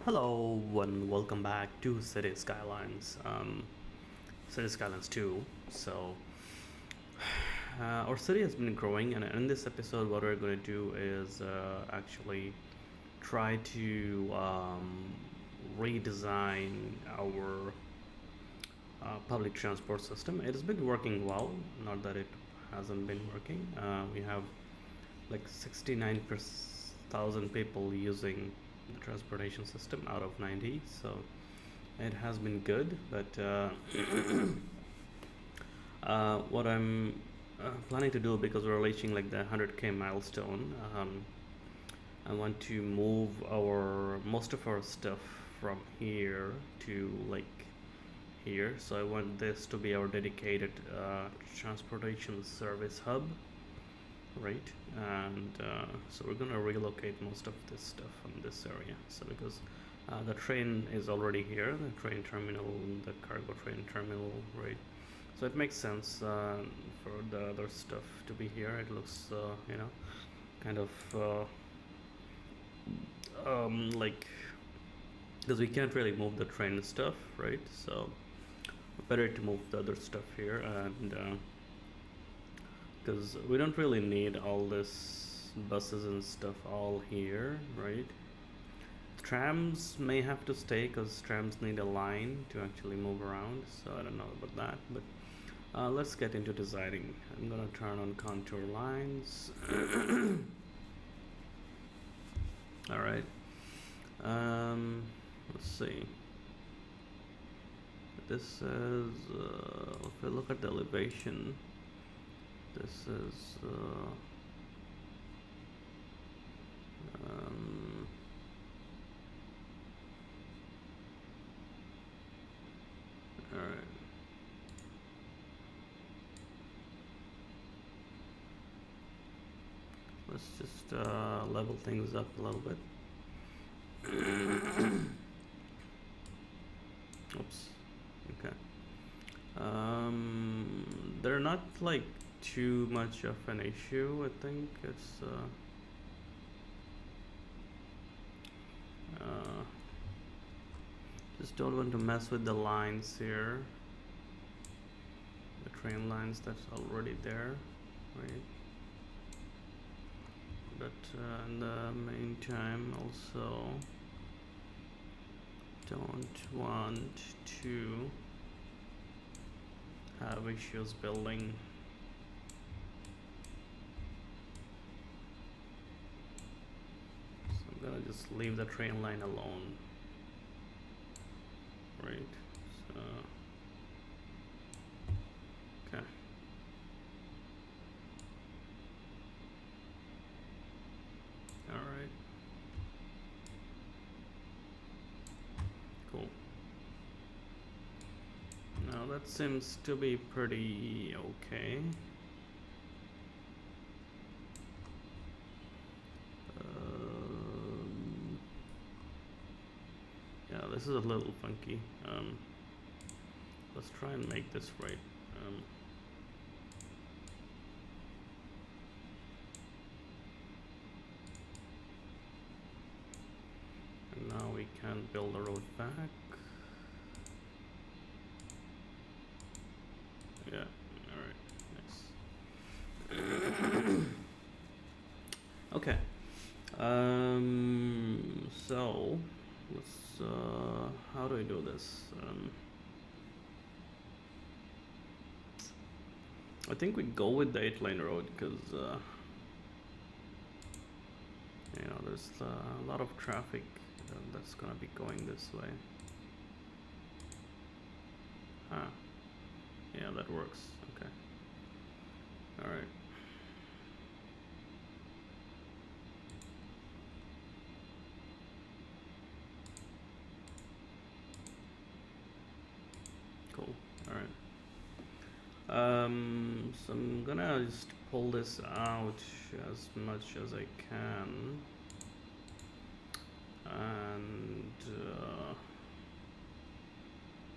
Hello and welcome back to Cities Skylines. Cities Skylines 2. Our city has been growing, and in this episode, what we're going to do is actually try to redesign our public transport system. It has been working well, not that it hasn't been working. We have like 69,000 people using the transportation system out of 90, so it has been good. But what I'm planning to do, because we're reaching like the 100k milestone, I want to move our most of our stuff from here to like here. So I want this to be our dedicated transportation service hub, right? And so we're gonna relocate most of this stuff from this area. So because the train is already here, the train terminal, the cargo train terminal, right? So it makes sense for the other stuff to be here. It looks, kind of like, because we can't really move the train stuff, right? So better to move the other stuff here, and because we don't really need all this buses and stuff all here, right? Trams may have to stay because trams need a line to actually move around, so I don't know about that. But let's get into designing. I'm gonna turn on contour lines. All right. Let's see. This is if we look at the elevation, this is all right. Let's just level things up a little bit. Oops. Okay. They're not like too much of an issue. I think it's just don't want to mess with the lines here, the train lines that's already there, right? But in the meantime, also don't want to have issues building. So I'm gonna just leave the train line alone, right? So okay. All right. Cool. Now that seems to be pretty okay. Yeah, this is a little funky. Let's try and make this right. And now we can build the road back. Yeah, alright, nice. Okay. So let's how do I do this? I think we go with the 8-lane road because there's a lot of traffic that's gonna be going this way. Huh. Yeah, that works. Okay. All right. Cool. All right. So I'm gonna just pull this out as much as I can, and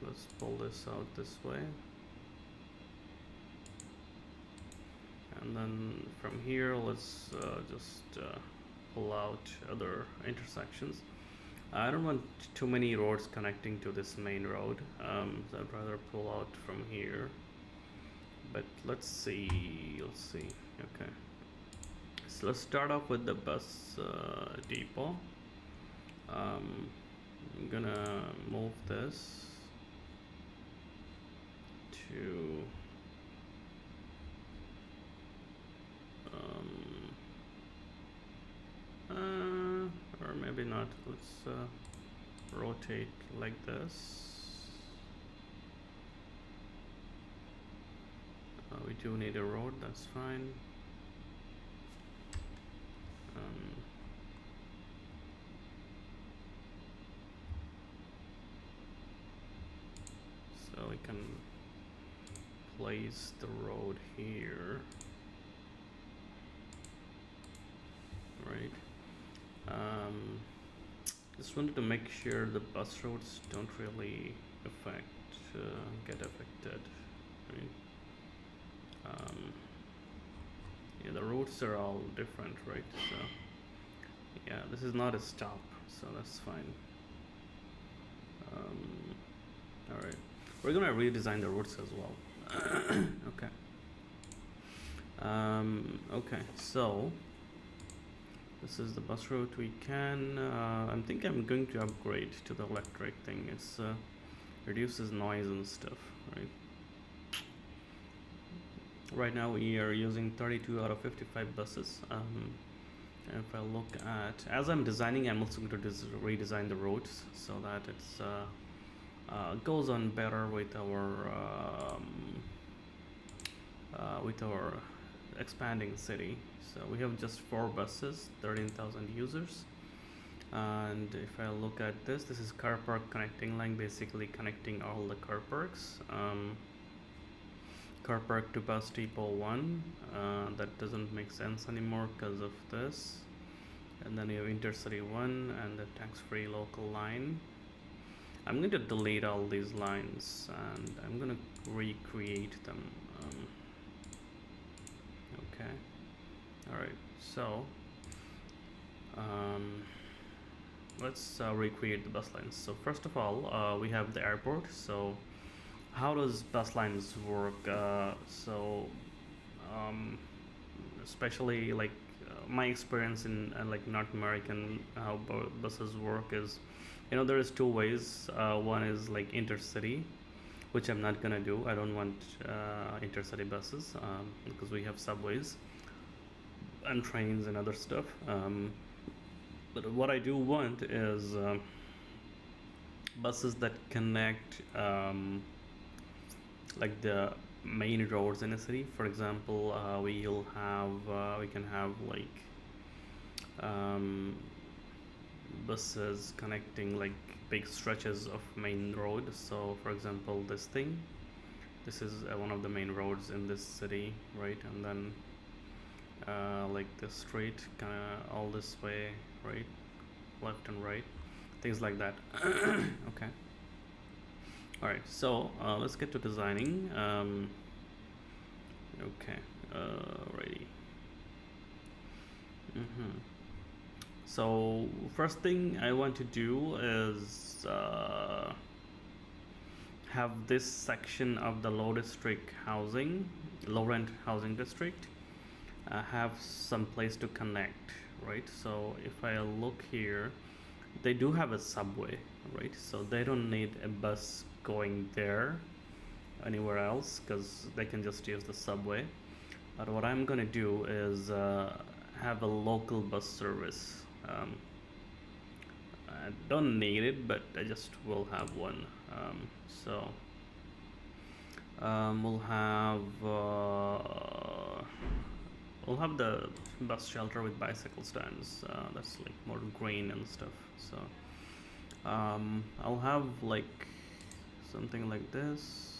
let's pull this out this way. And then from here, let's just pull out other intersections. I don't want too many roads connecting to this main road, so I'd rather pull out from here. But let's see, okay. So let's start off with the bus depot. I'm gonna move this to or maybe not. Let's rotate like this. We do need a road, that's fine. So we can place the road here, right? Just wanted to make sure the bus roads don't really get affected, right? Yeah, the routes are all different, right? So yeah, this is not a stop, so that's fine. All right, we're gonna redesign the routes as well. Okay. Okay, so this is the bus route. We can. I think I'm going to upgrade to the electric thing. It's reduces noise and stuff, right? Right now we are using 32 out of 55 buses. If I look at, as I'm designing, I'm also going to redesign the roads so that it's goes on better with our expanding city. So we have just 4 buses, 13,000 users. And if I look at this is car park connecting line, basically connecting all the car parks. Car park to bus depot 1, that doesn't make sense anymore because of this. And then you have intercity 1 and the tax-free local line. I'm going to delete all these lines and I'm going to recreate them. Okay, all right, so let's recreate the bus lines. So first of all, we have the airport. So how does bus lines work? Especially like my experience in like North American, how buses work is, there is 2 ways. One is like intercity, which I'm not gonna do. I don't want intercity buses because we have subways and trains and other stuff. But what I do want is buses that connect like the main roads in a city. For example, we can have like buses connecting like big stretches of main road. So for example, this is one of the main roads in this city, right? And then like the street all this way, right, left and right, things like that. Okay. All right, so let's get to designing. Okay, righty. So first thing I want to do is have this section of the low rent housing district have some place to connect, right? So if I look here, they do have a subway, right? So they don't need a bus going there anywhere else because they can just use the subway. But what I'm gonna do is have a local bus service. I don't need it, but I just will have one. So we'll have the bus shelter with bicycle stands. That's like more green and stuff. So I'll have like something like this,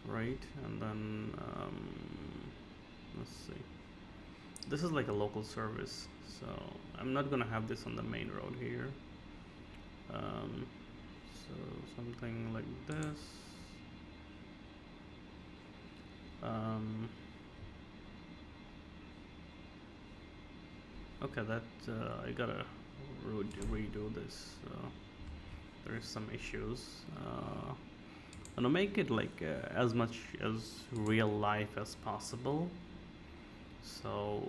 right? And then let's see. This is like a local service, so I'm not gonna have this on the main road here. So something like this. Okay, that I gotta redo this. There is some issues. And to make it like as much as real life as possible. So,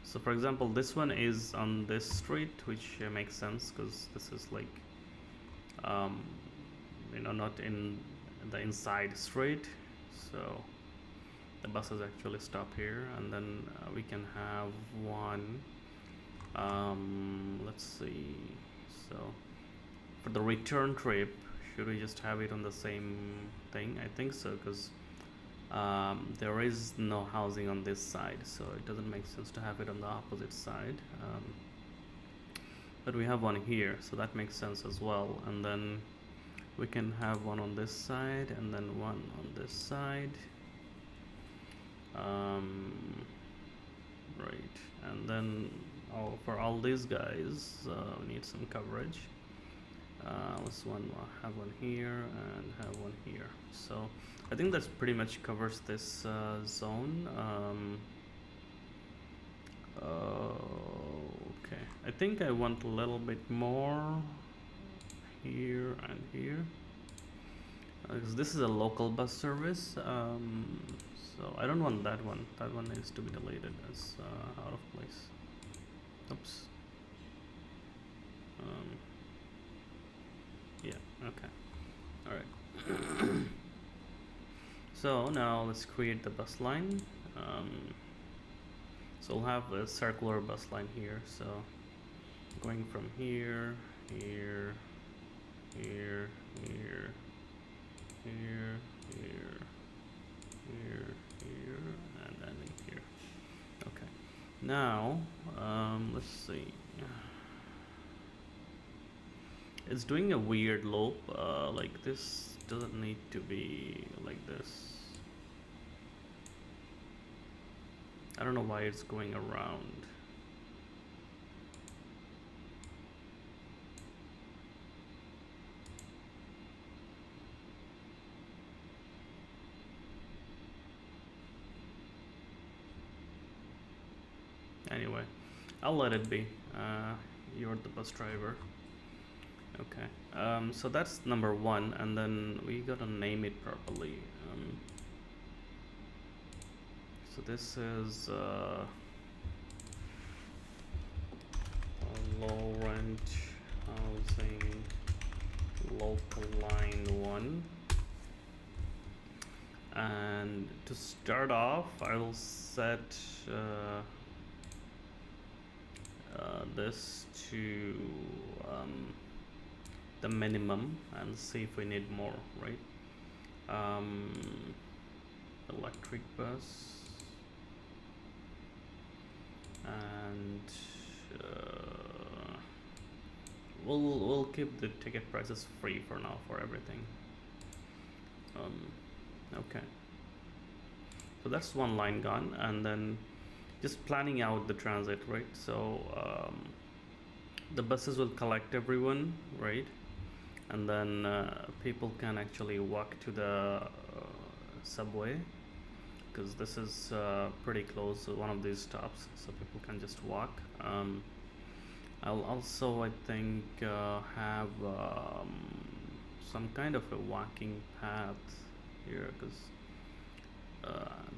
so for example, this one is on this street, which makes sense because this is like, um, not in the inside street. So the buses actually stop here, and then we can have one. Let's see. So for the return trip, should we just have it on the same thing? I think so, because there is no housing on this side, so it doesn't make sense to have it on the opposite side. But we have one here, so that makes sense as well. And then we can have one on this side and then one on this side. Right, and then for all these guys, we need some coverage. Let's have one here and have one here. So I think that's pretty much covers this zone. Okay, I think I want a little bit more here and here, because this is a local bus service. So I don't want that one. That one needs to be deleted as out of place. Oops. Yeah, okay. Alright. So now let's create the bus line. So we'll have a circular bus line here. So going from here, here, here, here, here, here, here, here, and ending here. Okay. Now, let's see. It's doing a weird loop. Like this doesn't need to be like this. I don't know why it's going around. Anyway, I'll let it be. You're the bus driver. Okay. So that's number one, and then we gotta name it properly. So this is low rent housing local line 1. And to start off, I will set this to the minimum and see if we need more, right? Electric bus, and we'll keep the ticket prices free for now for everything. Okay, so that's one line gone, and then just planning out the transit, right? So the buses will collect everyone, right? And then people can actually walk to the subway, because this is pretty close to one of these stops, so people can just walk. I'll also, I think, have some kind of a walking path here, because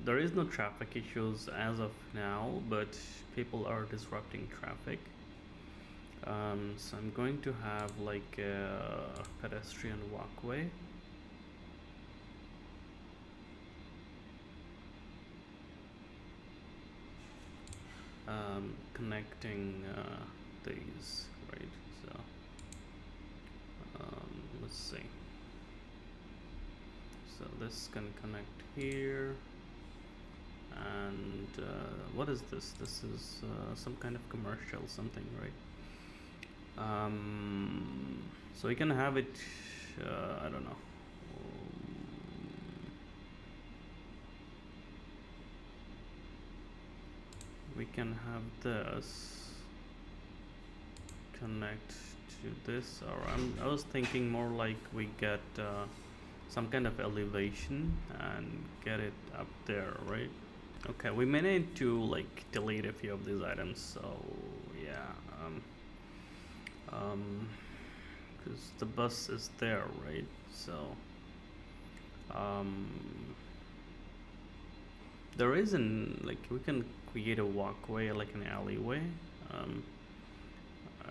there is no traffic issues as of now, but people are disrupting traffic. So I'm going to have like a pedestrian walkway. Connecting these, right? So let's see. So this can connect here, and what is this? This is some kind of commercial something, right? So we can have it, I don't know. We can have this connect to this, or I was thinking more like we get some kind of elevation and get it up there, right? Okay, we may need to like delete a few of these items. So yeah, um, because the bus is there, right? So um, there isn't like we can create a walkway like an alleyway. Um,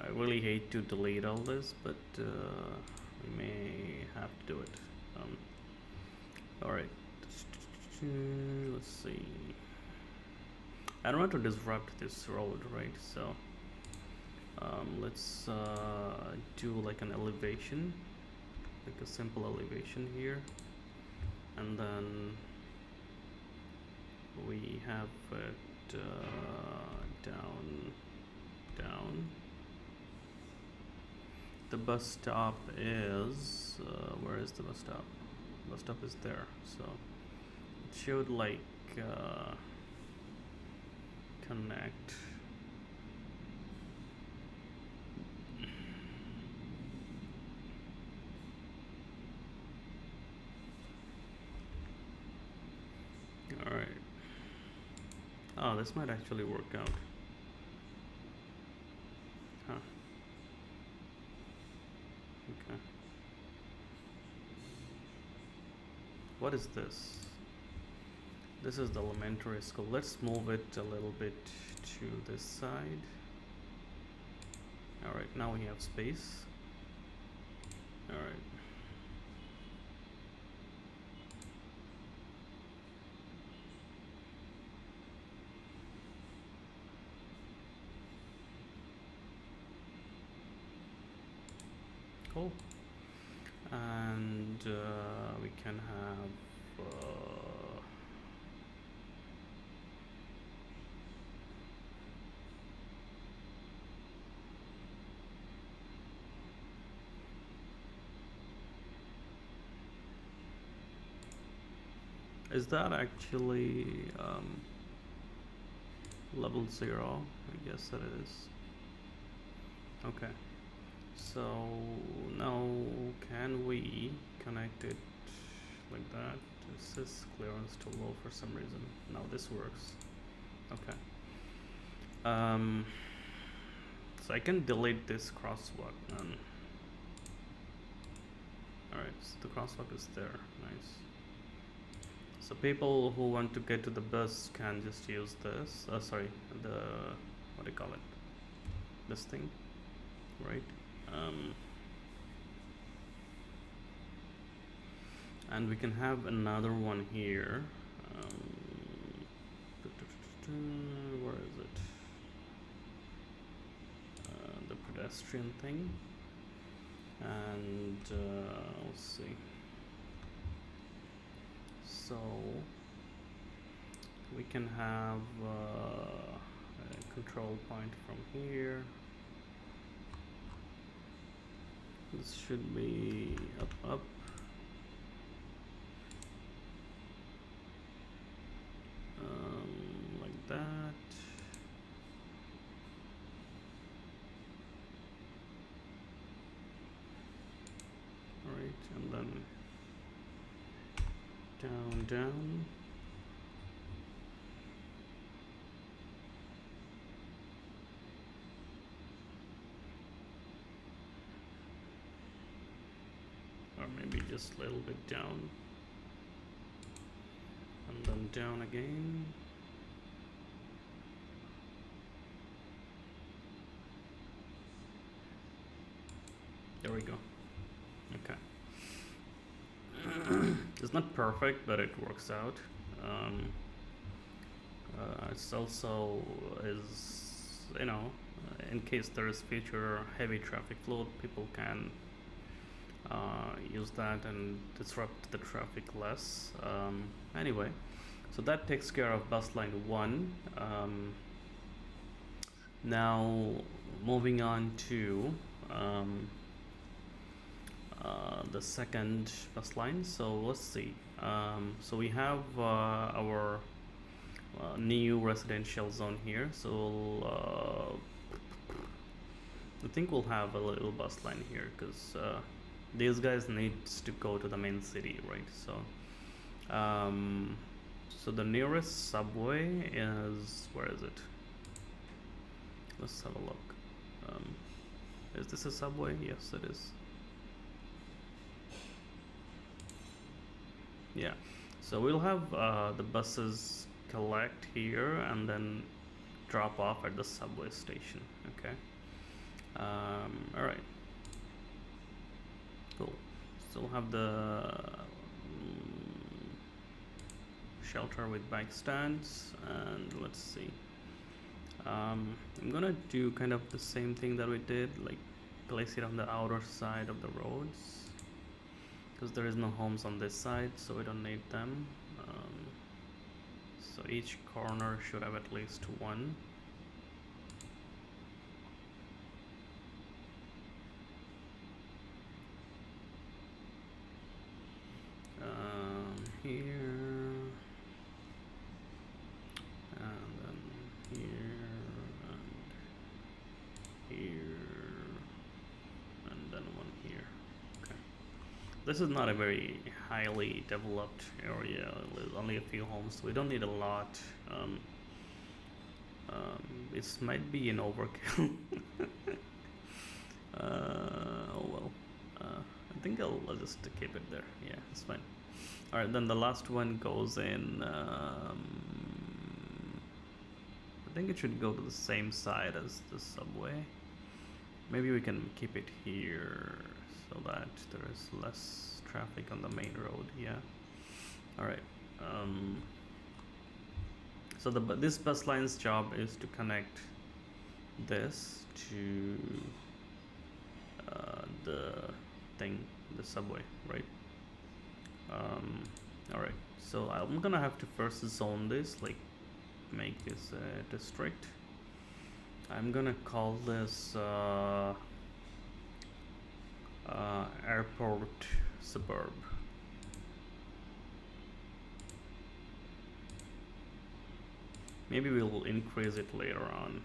I really hate to delete all this, but we may have to do it. Um, all right. Let's see. I don't want to disrupt this road, right? So let's do like an elevation, like a simple elevation here, and then we have it down, down. The bus stop is where is the bus stop? Bus stop is there, so it should like connect. All right. Oh, this might actually work out. Huh. Okay. What is this? This is the elementary school. Let's move it a little bit to this side. All right, now we have space. All right. Cool. And we can have is that actually level 0? I guess that is. Okay. So now can we connect it like that? This is clearance too low for some reason. Now this works. Okay. So I can delete this crosswalk. Alright, so the crosswalk is there. Nice. So people who want to get to the bus can just use this. Sorry, the what do you call it? This thing, right? And we can have another one here. Where is it? The pedestrian thing. And let's see. So we can have a control point from here. This should be up. Like that. Alright, and then down. Or maybe just a little bit down. And then down again. There we go. Okay. It's not perfect, but it works out. It's also is, you know, in case there is future heavy traffic flow, people can use that and disrupt the traffic less. Anyway, so that takes care of bus line 1. Now moving on to the second bus line. So let's see. So we have our new residential zone here. So I think we'll have a little bus line here because these guys needs to go to the main city, right? So So the nearest subway is, where is it? Let's have a look. Is this a subway? Yes, it is. Yeah. So we'll have the buses collect here and then drop off at the subway station. Okay. All right. Cool. Still have the shelter with bike stands, and let's see. I'm gonna do kind of the same thing that we did, like place it on the outer side of the roads, because there is no homes on this side, so we don't need them. So each corner should have at least one. Here, and then here, and here, and then one here. Okay. This is not a very highly developed area. There's only a few homes. So we don't need a lot. This might be an overkill. Oh well. I think I'll just keep it there. Yeah, it's fine. All right, then the last one goes in. I think it should go to the same side as the subway. Maybe we can keep it here so that there is less traffic on the main road. Yeah. All right. So this bus line's job is to connect this to the subway, right? All right. So I'm gonna have to first zone this, like make this a district. I'm gonna call this airport suburb. Maybe we'll increase it later on.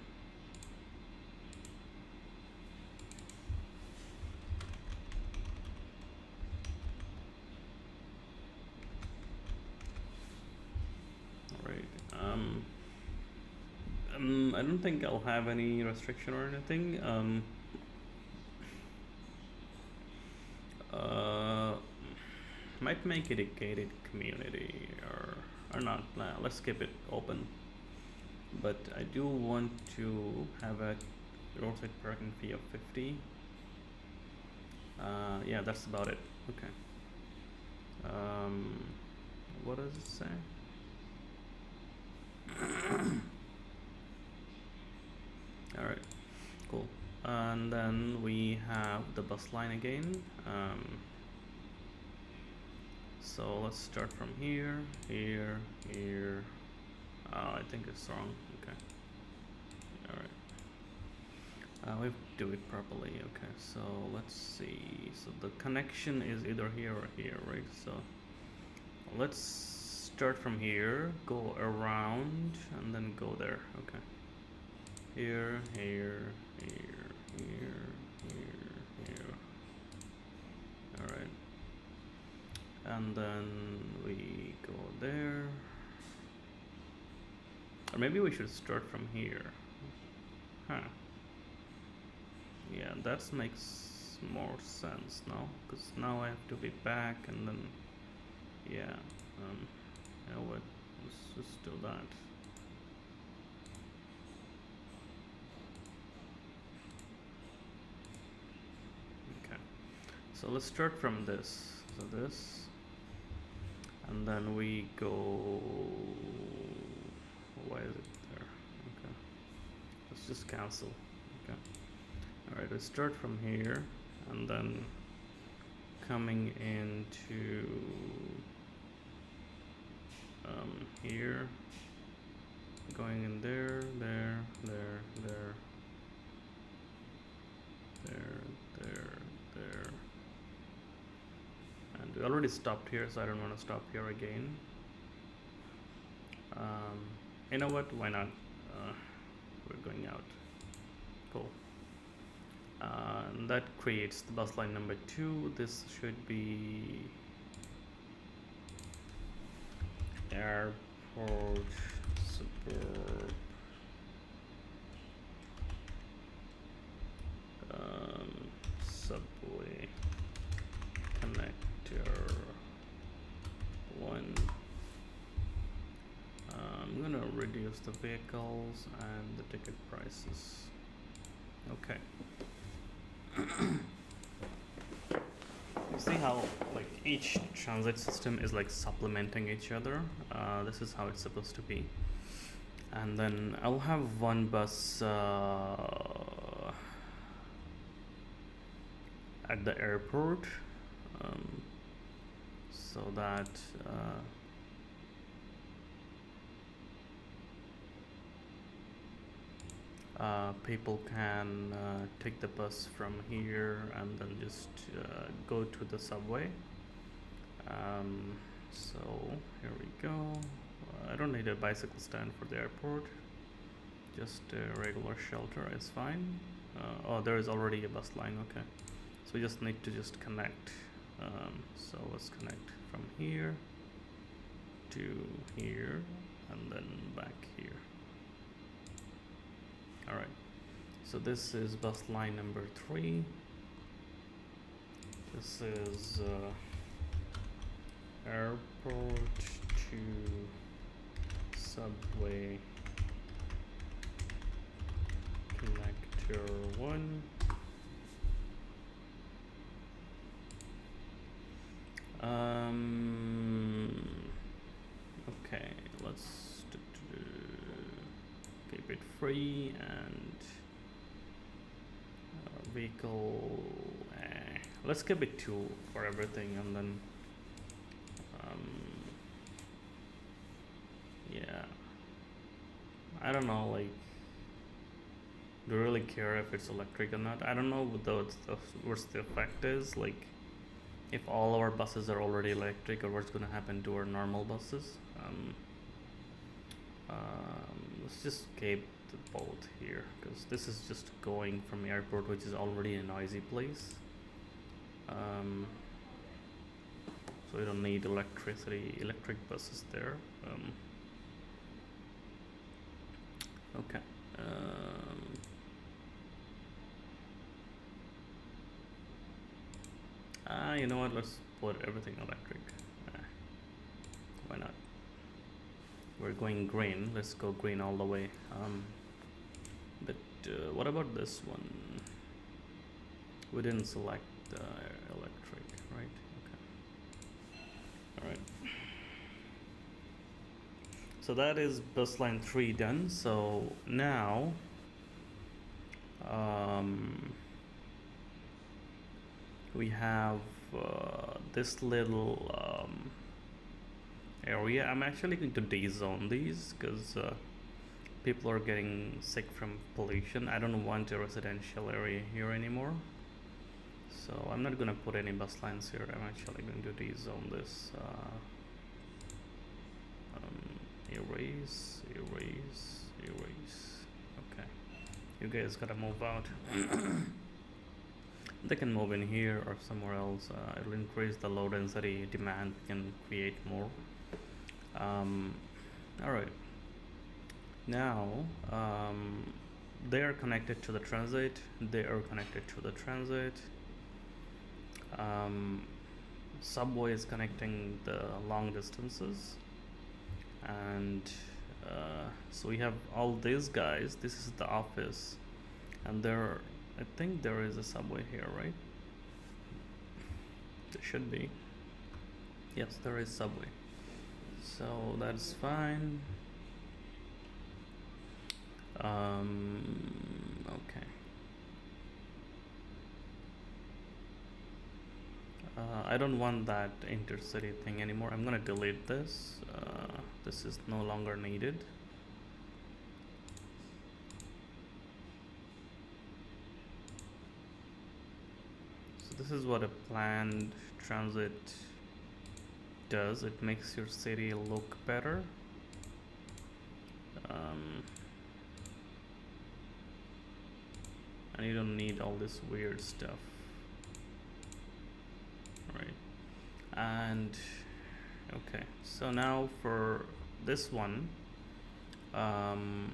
I don't think I'll have any restriction or anything. Might make it a gated community or not. Let's keep it open. But I do want to have a roadside parking fee of 50. Yeah, that's about it. Okay. What does it say? All right, cool. And then we have the bus line again. So let's start from here, here, here. I think it's wrong. Okay. All right. We do it properly. Okay. So let's see. So the connection is either here or here, right? So let's start from here, go around, and then go there. Okay. Here, here, here, here, here. All right. And then we go there. Or maybe we should start from here. Huh. Yeah, that makes more sense now. Because now I have to be back and then... Yeah. You know what? Let's just do that. Okay. So let's start from this. So this. And then we go... Why is it there? Okay. Let's just cancel. Okay. Alright, let's start from here and then coming into here, going in there, there, there, and we already stopped here, so I don't want to stop here again. You know what, why not? We're going out. Cool. And that creates the bus line number 2. This should be airport airport, suburb, subway, connector, one. I'm gonna reduce the vehicles and the ticket prices. Okay. You see how like each transit system is like supplementing each other. This is how it's supposed to be. And then I'll have one bus at the airport, um, so that people can take the bus from here and then just go to the subway. So here we go. I don't need a bicycle stand for the airport. Just a regular shelter is fine. Oh, there is already a bus line. Okay, so we just need to just connect. So let's connect from here to here and then back here. Alright, so this is bus line number 3. This is airport to subway connector 1. Okay, let's keep it free and vehicle. Let's keep it 2 for everything, and then yeah. I don't know, like, do you really care if it's electric or not? I don't know what the effect is, like, if all our buses are already electric, or what's gonna happen to our normal buses. Let's just keep the both here, because this is just going from the airport, which is already a noisy place. So we don't need electric buses there. Okay. You know what? Let's put everything electric. Why not? We're going green. Let's go green all the way. But what about this one? We didn't select electric, right? Okay. All right. So that is bus line 3 done. So now we have this little area. I'm actually going to de-zone these because people are getting sick from pollution. I don't want a residential area here anymore. So I'm not going to put any bus lines here. I'm actually going to de-zone this. Erase. Okay. You guys gotta move out. They can move in here or somewhere else. It'll increase the low density demand, can create more. Alright. Now, they are connected to the transit. They are connected to the transit. Subway is connecting the long distances. And so we have all these guys. This is the office. And there, I think there is a subway here, right? There should be. Yes, there is subway. So that's fine. Okay. I don't want that intercity thing anymore. I'm gonna delete this. This is no longer needed. So this is what a planned transit does. It makes your city look better. And you don't need all this weird stuff. Right. And okay, so now for this one, um,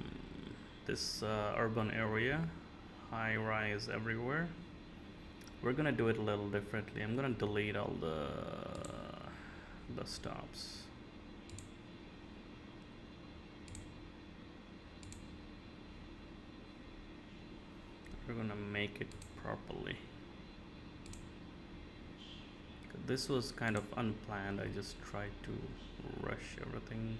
this urban area, high rise everywhere. We're gonna do it a little differently. I'm gonna delete all the bus stops. We're gonna make it properly. This was kind of unplanned. I just tried to rush everything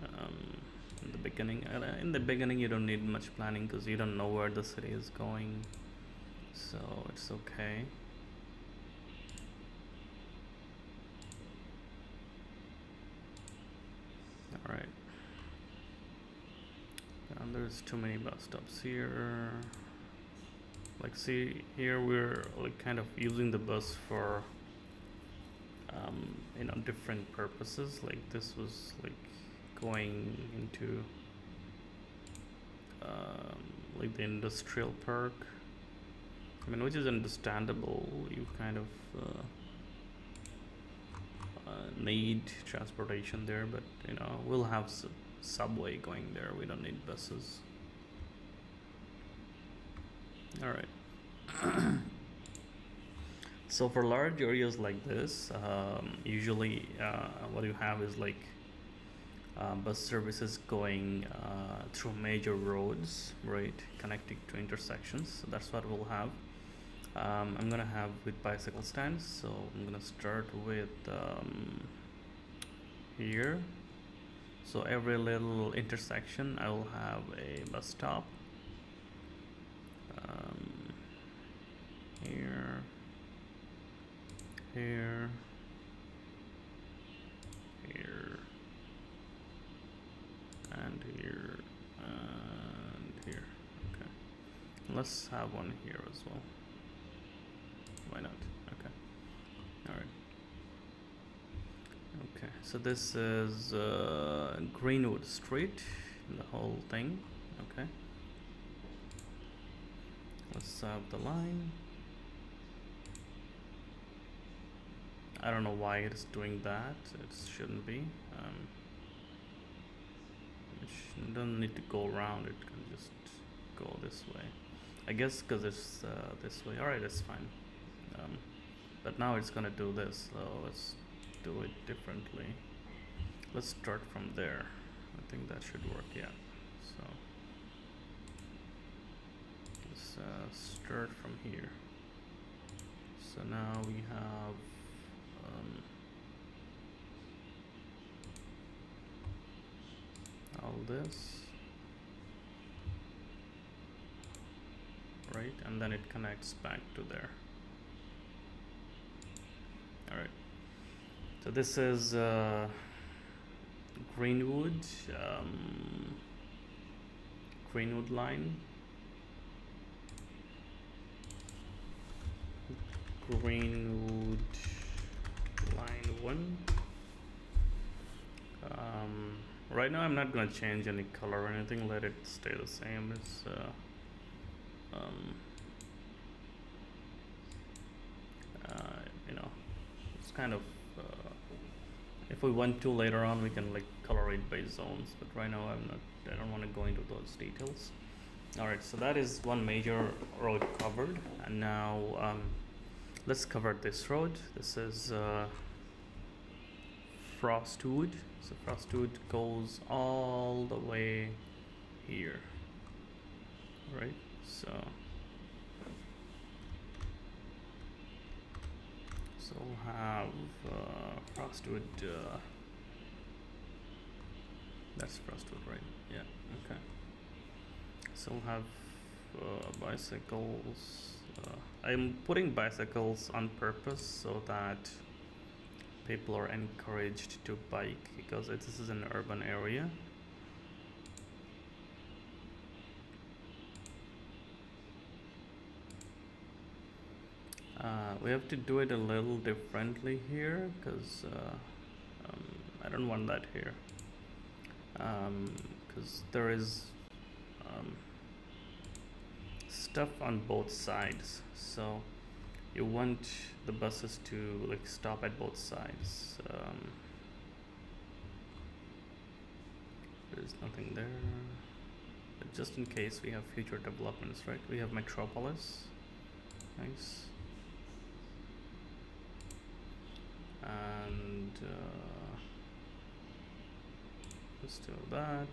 um, in the beginning. In the beginning, you don't need much planning because you don't know where the city is going, so it's okay. All right. And there's too many bus stops here. Like, see here, we're like kind of using the bus for different purposes. Like this was like going into like the industrial park. I mean, which is understandable. You kind of need transportation there, but we'll have subway going there. We don't need buses. All right. So for large areas like this, usually what you have is like bus services going through major roads, right, connecting to intersections. So that's what we'll have. I'm gonna have with bicycle stands. So I'm gonna start with here. So every little intersection, I will have a bus stop. Here, here, here, and here, and here. Okay. Let's have one here as well. Why not? Okay. All right. Okay. So this is Greenwood Street, the whole thing. Okay. Let's have the line. I don't know why it's doing that. It shouldn't be. It doesn't need to go around. It can just go this way. I guess because it's this way. Alright, that's fine. But now it's gonna do this. So let's do it differently. Let's start from there. I think that should work. Yeah. So let's start from here. So now we have all this, right, and then it connects back to there. All right, so this is Greenwood Greenwood line, Greenwood line 1. Right now I'm not going to change any color or anything. Let it stay the same. It's it's kind of if we want to later on we can like color it by zones, but right now I don't want to go into those details. All right, so that is one major road covered, and now let's cover this road. This is Frostwood. So Frostwood goes all the way here, right? So we'll have Frostwood. That's Frostwood, right? Yeah. Okay. So we'll have bicycles. I'm putting bicycles on purpose so that people are encouraged to bike, because this is an urban area. We have to do it a little differently here because I don't want that here, because there is stuff on both sides, so you want the buses to like stop at both sides. There's nothing there. But just in case we have future developments, right? We have Metropolis. Nice. And let's do that.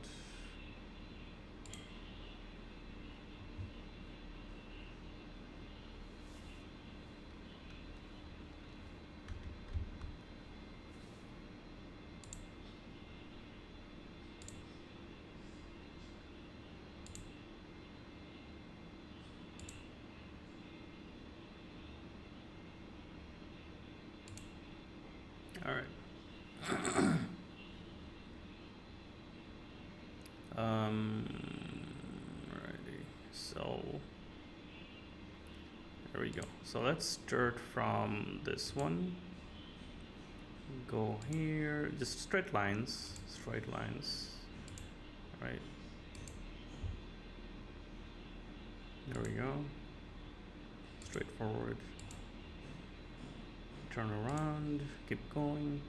All right. Alrighty. So there we go. So let's start from this one. Go here. Just straight lines. Straight lines. All right. There we go. Straightforward. Turn around, keep going.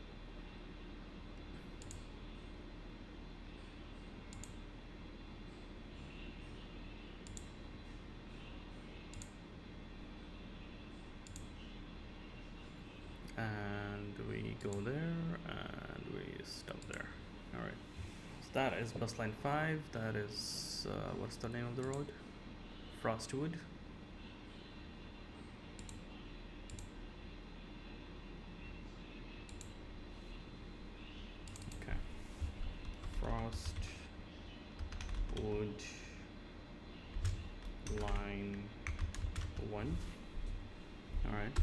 And we go there and we stop there. All right. So that is bus line 5. That is, what's the name of the road? Frostwood. Frostwood line 1. All right,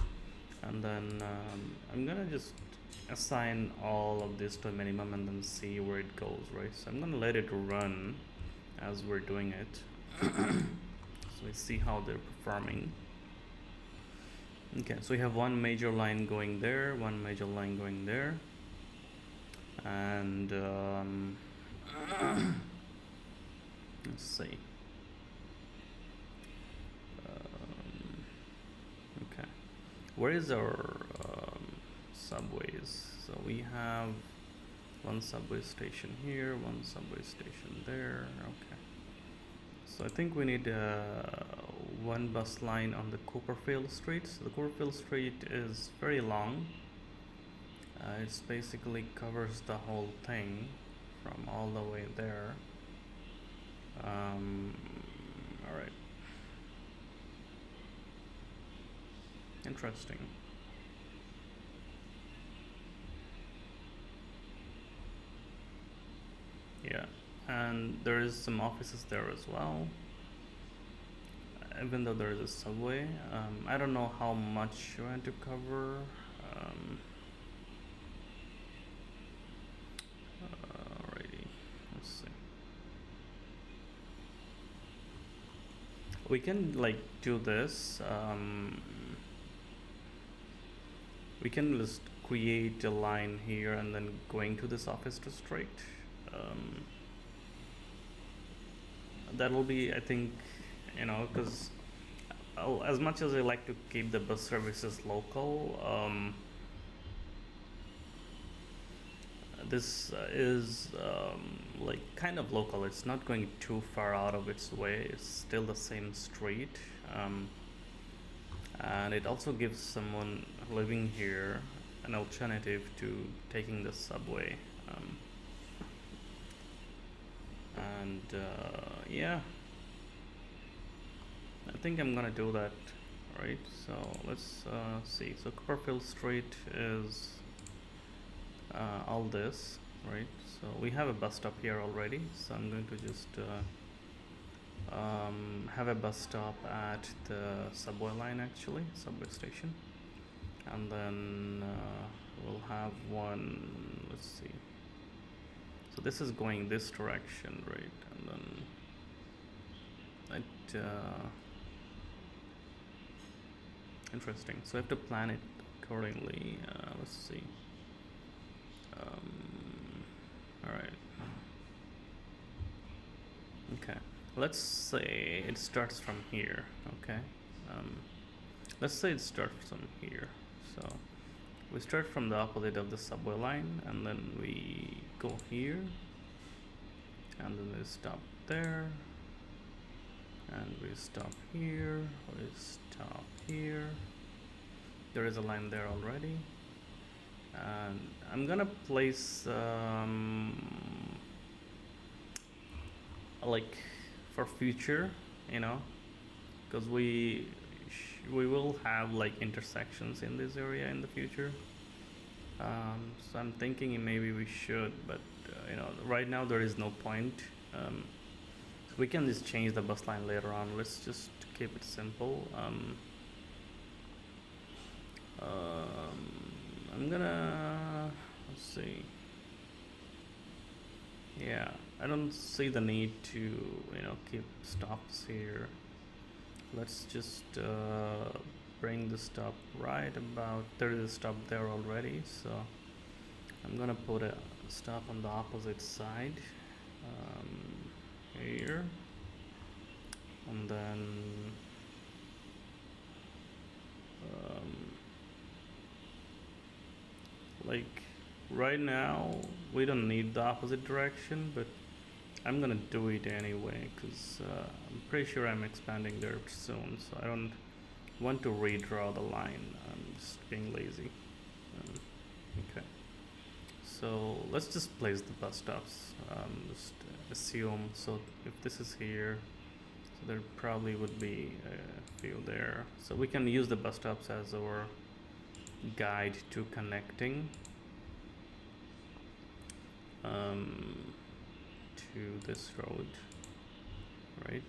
and then I'm gonna just assign all of this to a minimum and then see where it goes, right? So I'm gonna let it run as we're doing it. So we see how they're performing. Okay, so we have one major line going there, one major line going there, and let's see. Okay, where is our subways? So we have one subway station here, one subway station there. Okay, so I think we need one bus line on the Copperfield Street. So the Copperfield Street is very long. It's basically covers the whole thing from all the way there. All right. Interesting. Yeah, and there is some offices there as well. Even though there is a subway, I don't know how much you want to cover. Um, Alrighty, let's see. We can like do this. We can just create a line here and then going to this office to straight. That will be, I think, because as much as I like to keep the bus services local, this is like kind of local. It's not going too far out of its way. It's still the same street, and it also gives someone living here an alternative to taking the subway. And yeah, I think I'm gonna do that. Right, so let's see. So Copperfield Street is all this, right? So we have a bus stop here already, so I'm going to just have a bus stop at the subway line, actually, subway station, and then we'll have one. Let's see. So this is going this direction, right? And then it interesting. So I have to plan it accordingly. Let's see. All right. Okay. Let's say it starts from here. Okay. Let's say it starts from here. So we start from the opposite of the subway line, and then we go here, and then we stop there, and we stop here, we stop here. There is a line there already, and I'm gonna place like for future, you know, because we will have like intersections in this area in the future. So I'm thinking maybe we should, but you know, right now there is no point. We can just change the bus line later on. Let's just keep it simple. I'm gonna, let's see. Yeah, I don't see the need to, you know, keep stops here. Let's just bring the stop right about, there is a stop there already, so I'm gonna put a stop on the opposite side here, and then like right now we don't need the opposite direction, but I'm gonna do it anyway because I'm pretty sure I'm expanding there soon, so I don't want to redraw the line. I'm just being lazy. Okay, so let's just place the bus stops. Just assume, so if this is here, so there probably would be a few there, so we can use the bus stops as our guide to connecting to this road, right?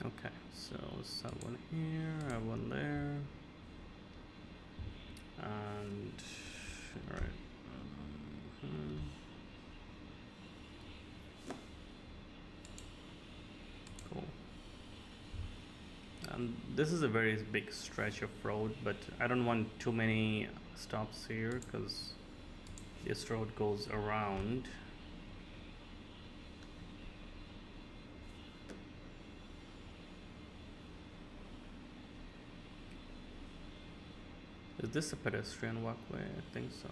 Okay, so let's have one here, have one there, and all right. Cool. And this is a very big stretch of road, but I don't want too many stops here because this road goes around. Is this a pedestrian walkway? I think so.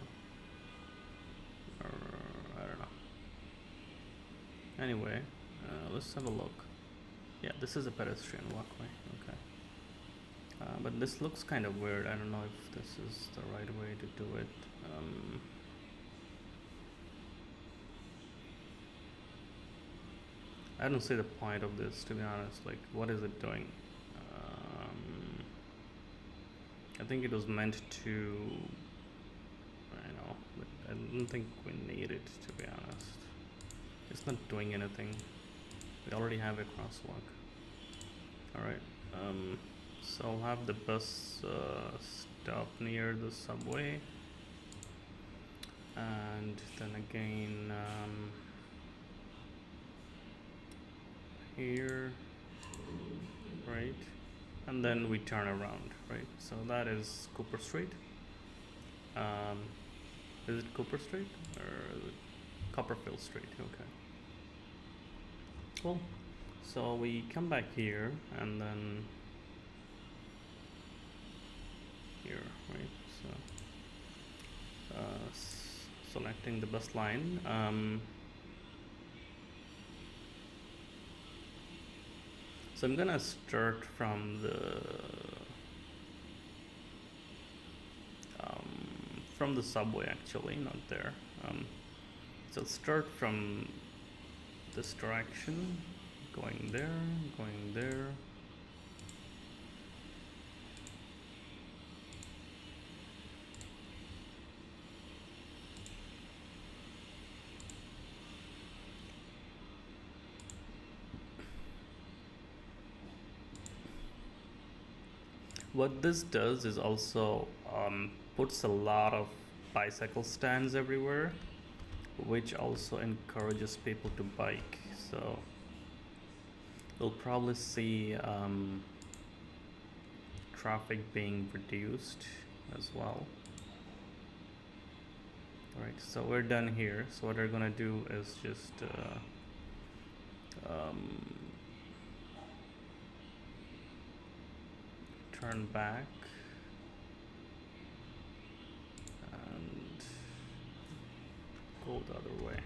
Or I don't know. Anyway, let's have a look. Yeah, this is a pedestrian walkway. Okay. But this looks kind of weird. I don't know if this is the right way to do it. I don't see the point of this, to be honest. Like, what is it doing? I think it was meant to, I know, but I don't think we need it, to be honest. It's not doing anything. We already have a crosswalk. Alright, so I'll have the bus stop near the subway. And then again, here, right? And then we turn around, right? So that is Cooper Street. Is it Cooper Street or is it Copperfield Street? Okay. Cool. So we come back here and then here, right? So selecting the bus line. So I'm gonna start from the subway, actually, not there. So start from this direction, going there, going there. What this does is also puts a lot of bicycle stands everywhere, which also encourages people to bike. So we'll probably see traffic being reduced as well. Alright, so we're done here. So what we're gonna do is just turn back and go the other way.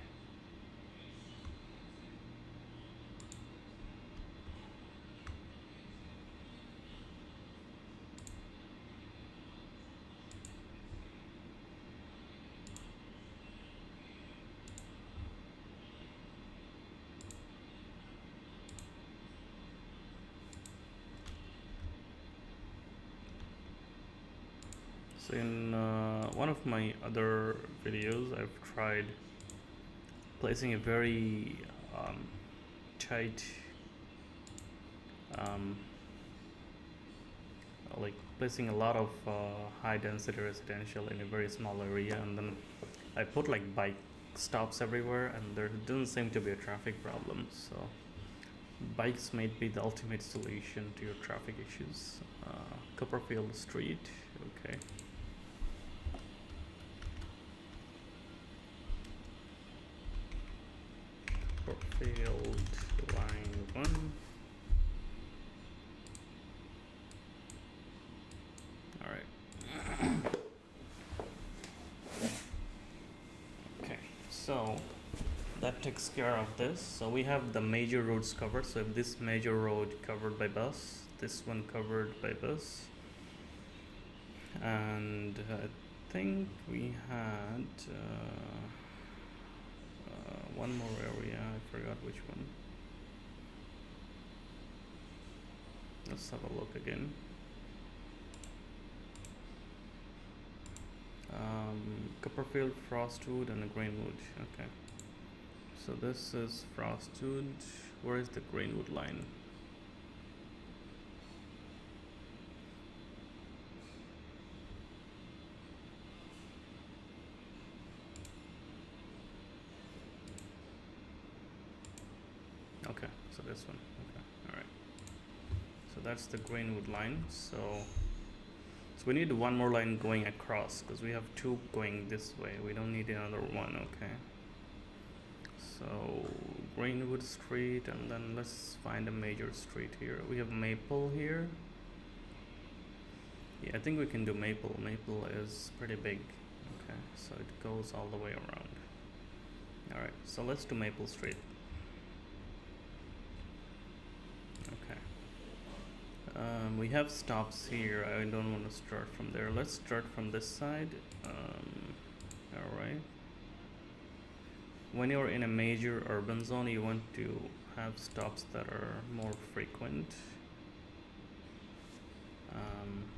So in one of my other videos, I've tried placing a very tight, um, like placing a lot of high density residential in a very small area, and then I put like bike stops everywhere, and there doesn't seem to be a traffic problem. So bikes may be the ultimate solution to your traffic issues. Copperfield Street, okay. Copperfield line 1. Alright. Okay, so that takes care of this. So we have the major roads covered. So if this major road covered by bus, this one covered by bus, and I think we had one more area. I forgot which one. Let's have a look again. Copperfield, Frostwood, and Greenwood. Okay. So this is Frostwood. Where is the Greenwood line? Okay, so this one. Okay, all right. So that's the Greenwood line. So we need one more line going across because we have two going this way. We don't need another one. Okay. So Greenwood Street, and then let's find a major street here. We have Maple here. Yeah, I think we can do Maple. Maple is pretty big. Okay, so it goes all the way around. Alright, so let's do Maple Street. Okay. We have stops here. I don't want to start from there. Let's start from this side. Alright. When you're in a major urban zone, you want to have stops that are more frequent.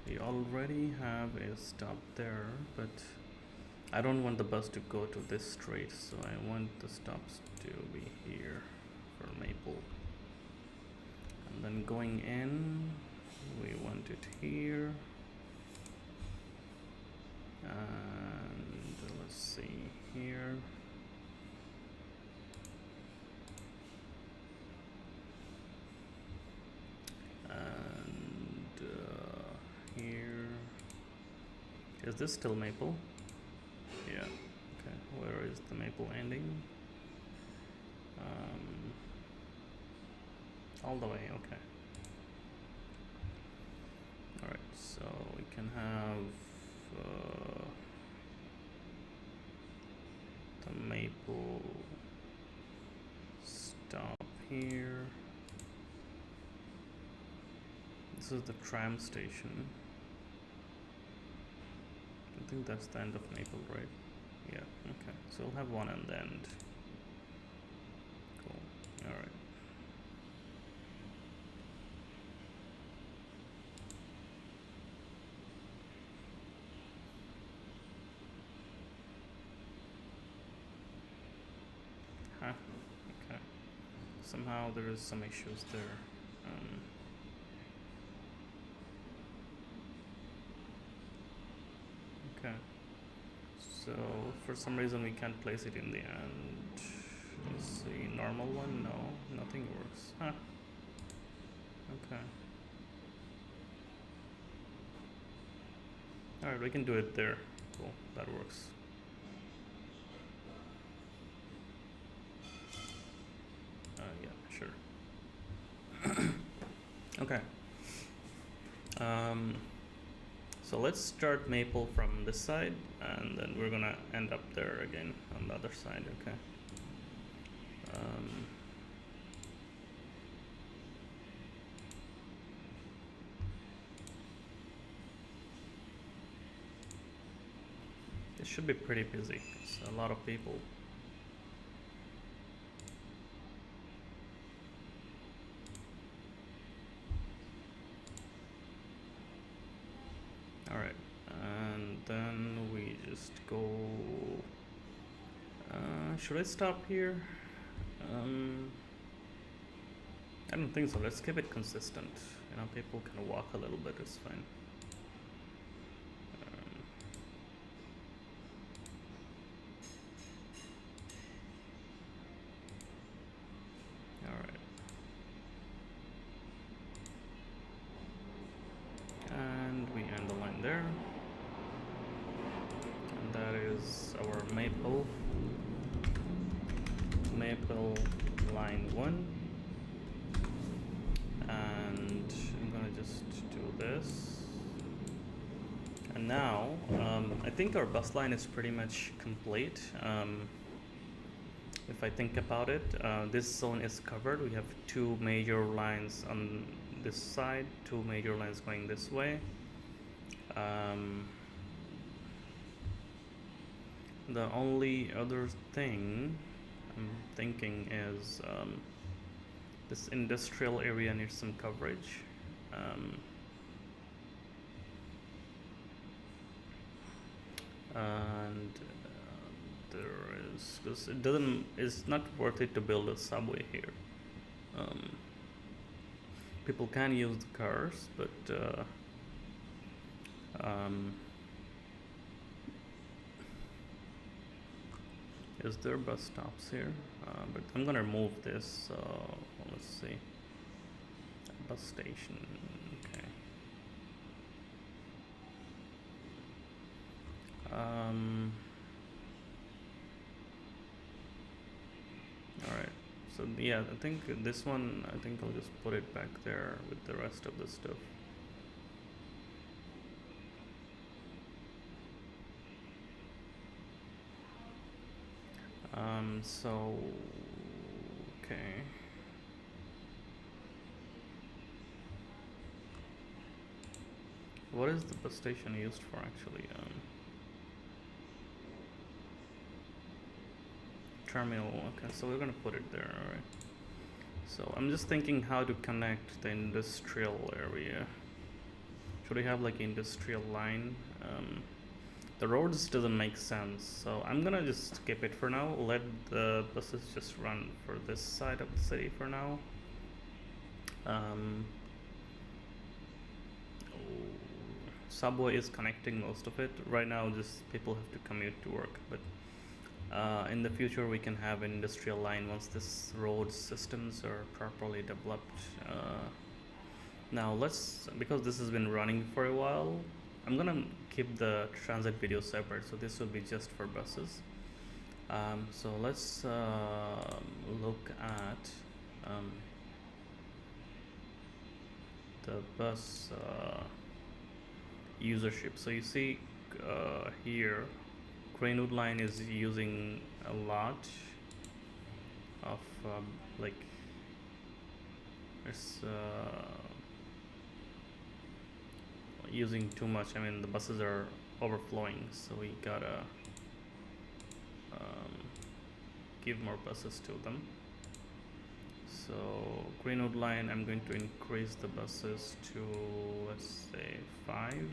We already have a stop there, but I don't want the bus to go to this street, so I want the stops to be here for Maple. And then going in, we want it here. And let's see here. Here. Is this still Maple? Yeah. Okay. Where is the Maple ending? All the way. Okay. All right. So we can have the Maple stop here. This is the tram station. I think that's the end of Maple, right? Yeah, okay. So we'll have one on the end. Cool. Alright. Huh. Okay. Somehow there is some issues there. Okay, so for some reason we can't place it in the end. Let's see, normal one, no, nothing works. Huh. Okay. Alright, we can do it there. Cool, that works. Yeah, sure. Okay. So let's start Maple from this side, and then we're gonna end up there again on the other side, okay? It should be pretty busy. It's a lot of people. Alright, and then we just go. Should I stop here? Um, I don't think so. Let's keep it consistent. You know, people can walk a little bit. It's fine. All right. And we end the line there. And that is our maple line 1. And I'm gonna just do this. And now I think our bus line is pretty much complete. If I think about it, this zone is covered. We have 2 major lines on this side, 2 major lines going this way. The only other thing I'm thinking is this industrial area needs some coverage. And there is, because it's not worth it to build a subway here. People can use the cars, but is there bus stops here? But I'm gonna remove this. So let's see. Bus station. Okay. All right. So yeah, I think this one. I think I'll just put it back there with the rest of the stuff. So okay. What is the bus station used for actually? Terminal. Okay, so we're gonna put it there. All right. So I'm just thinking how to connect the industrial area. Should we have like industrial line? The roads doesn't make sense, so I'm gonna just skip it for now. Let the buses just run for this side of the city for now. Subway is connecting most of it right now. Just people have to commute to work, but in the future we can have an industrial line once this road systems are properly developed. Now because this has been running for a while, I'm gonna keep the transit video separate, so this will be just for buses. So let's look at the bus usership. So you see here, Greenwood line is using a lot of like it's using too much. I mean, the buses are overflowing, so we gotta give more buses to them. So Greenwood line, I'm going to increase the buses to, let's say, 5,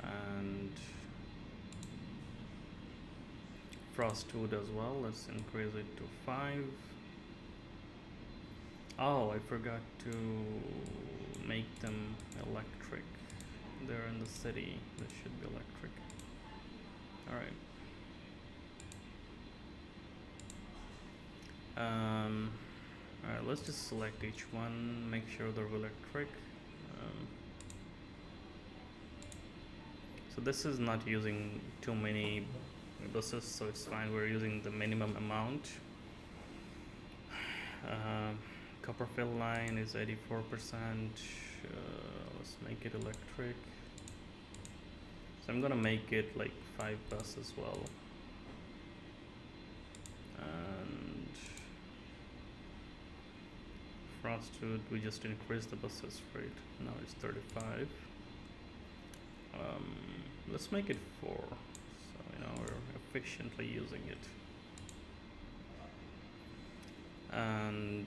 and Frostwood as well, let's increase it to 5. Oh, I forgot to make them electric. They're in the city, they should be electric. Alright. Alright, let's just select each one, make sure they're electric. So this is not using too many buses, so it's fine. We're using the minimum amount. Copperfield line is 84%. Let's make it electric. So I'm gonna make it like 5 buses as well. And Frostwood, we just increased the buses rate. Now it's 35. Let's make it 4, so you know we're efficiently using it. And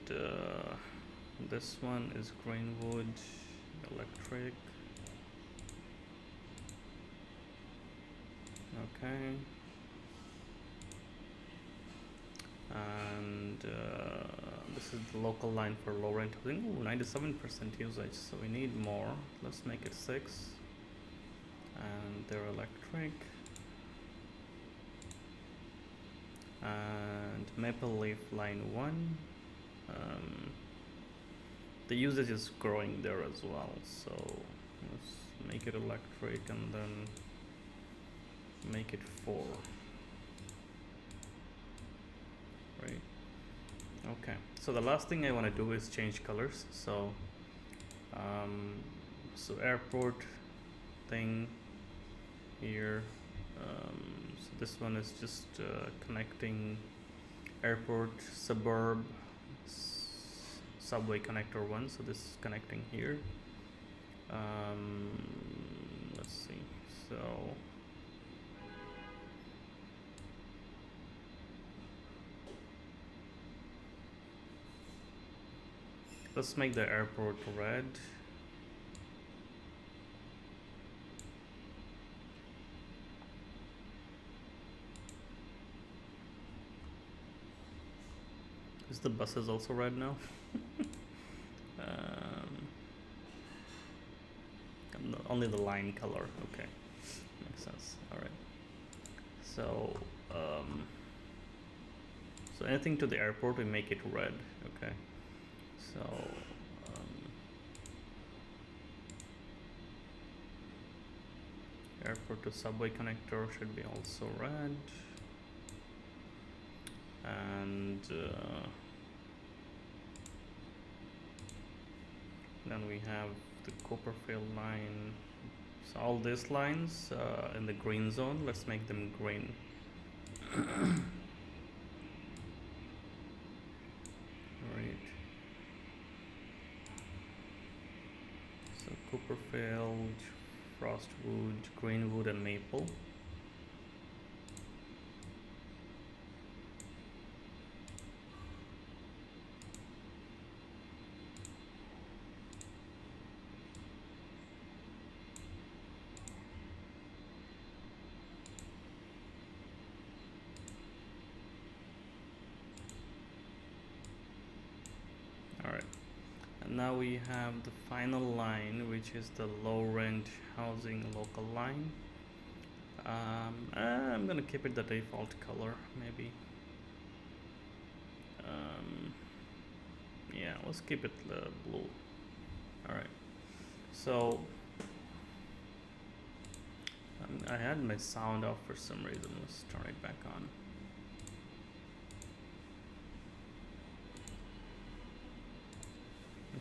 this one is Greenwood electric. Okay. And this is the local line for low rent housing. Ooh, 97% usage, so we need more. Let's make it 6. And they're electric. And Maple Leaf line 1. The usage is growing there as well, so let's make it electric and then make it 4. Right. Okay, so the last thing I want to do is change colors. So so airport thing here, so this one is just connecting airport suburb subway connector 1, so this is connecting here. Let's see, so let's make the airport red. Is the buses also red now? Only the line color. Okay, makes sense. All right. So so anything to the airport, we make it red. Okay. So airport to subway connector should be also red. And then we have the Copperfield line. So all these lines in the green zone, let's make them green. Right. So Copperfield, Frostwood, Greenwood, and Maple. Now we have the final line, which is the low rent housing local line. I'm gonna keep it the default color, maybe. Yeah, let's keep it blue. Alright, so I had my sound off for some reason. Let's turn it back on.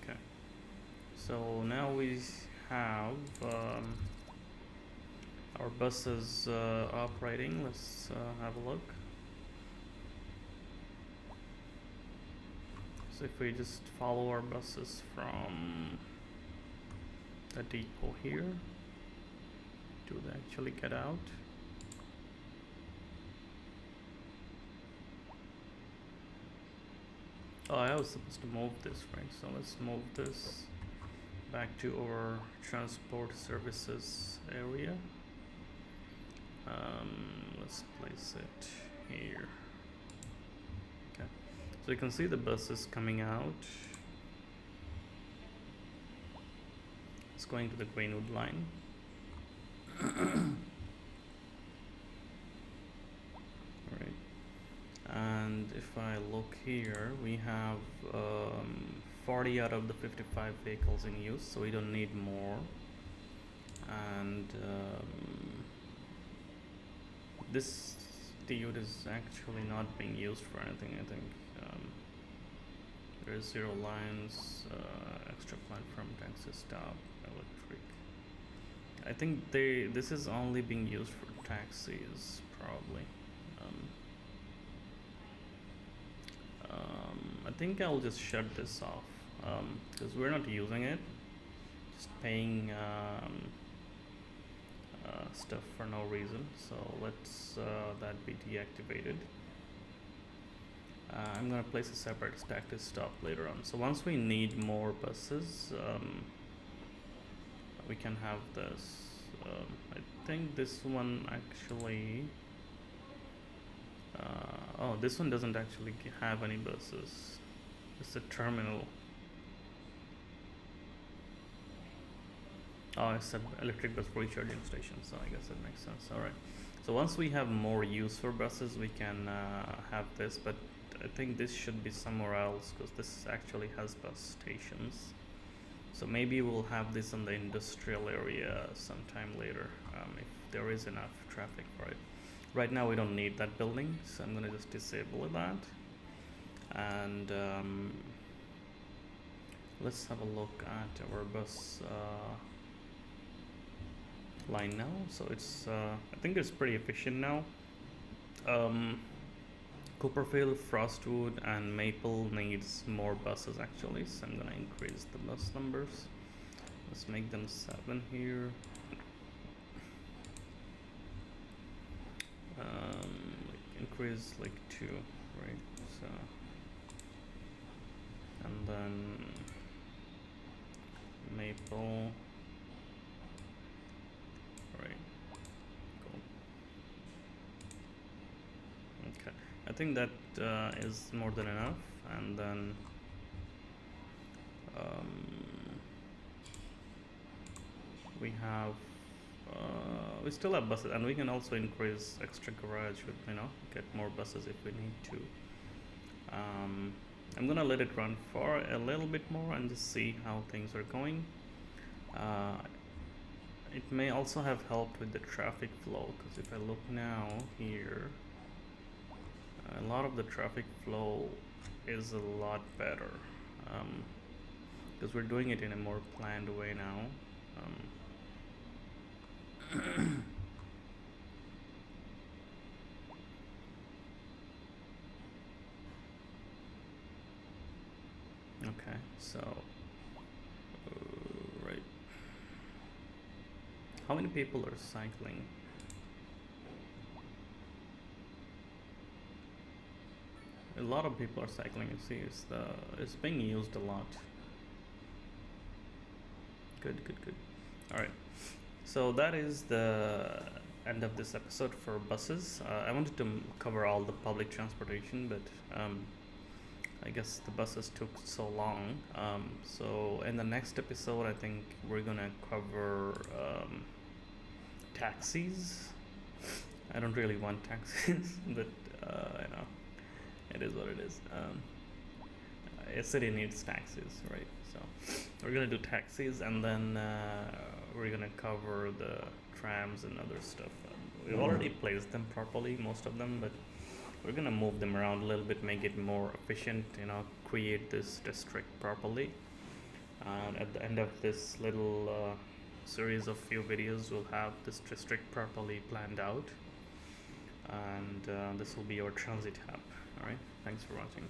Okay, so now we have our buses operating. Let's have a look. So if we just follow our buses from the depot here, do they actually get out? Oh, I was supposed to move this, right? So let's move this back to our transport services area. Let's place it here. Okay, so you can see the buses coming out. It's going to the Greenwood line. Right. And if I look here, we have 40 out of the 55 vehicles in use, so we don't need more. And this DUT is actually not being used for anything, I think. There's 0 lines, extra platform, taxi stop, electric. I think this is only being used for taxis, probably. I think I'll just shut this off because we're not using it, just paying stuff for no reason. So let's that be deactivated. I'm gonna place a separate taxi stop later on. So once we need more buses, we can have this I think this one actually. Oh, this one doesn't actually have any buses. It's a terminal. Oh, it's an electric bus recharging station, so I guess that makes sense. All right. So once we have more use for buses, we can have this, but I think this should be somewhere else because this actually has bus stations. So maybe we'll have this in the industrial area sometime later if there is enough traffic for it. Right now we don't need that building, so I'm gonna just disable that. And let's have a look at our bus line now. So it's I think it's pretty efficient now. Copperfield, Frostwood, and Maple needs more buses actually, so I'm gonna increase the bus numbers. Let's make them 7 here. Increase like 2, right? So, and then Maple. Right. Cool. Okay. I think that is more than enough, and then we have we still have buses, and we can also increase extra garage with get more buses if we need to. I'm gonna let it run for a little bit more and just see how things are going. It may also have helped with the traffic flow, because if I look now here, a lot of the traffic flow is a lot better, because we're doing it in a more planned way now. Okay, so right, how many people are cycling? A lot of people are cycling. You see, it's being used a lot. Good. All right, so that is the end of this episode for buses. I wanted to cover all the public transportation, but I guess the buses took so long. So in the next episode, I think we're gonna cover taxis. I don't really want taxis, but it is what it is. A city needs taxis, right? So we're gonna do taxis, and then we're gonna cover the trams and other stuff. We've already placed them properly, most of them, but we're gonna move them around a little bit, make it more efficient, create this district properly. And at the end of this little series of few videos, we'll have this district properly planned out, and this will be our transit hub. All right, thanks for watching.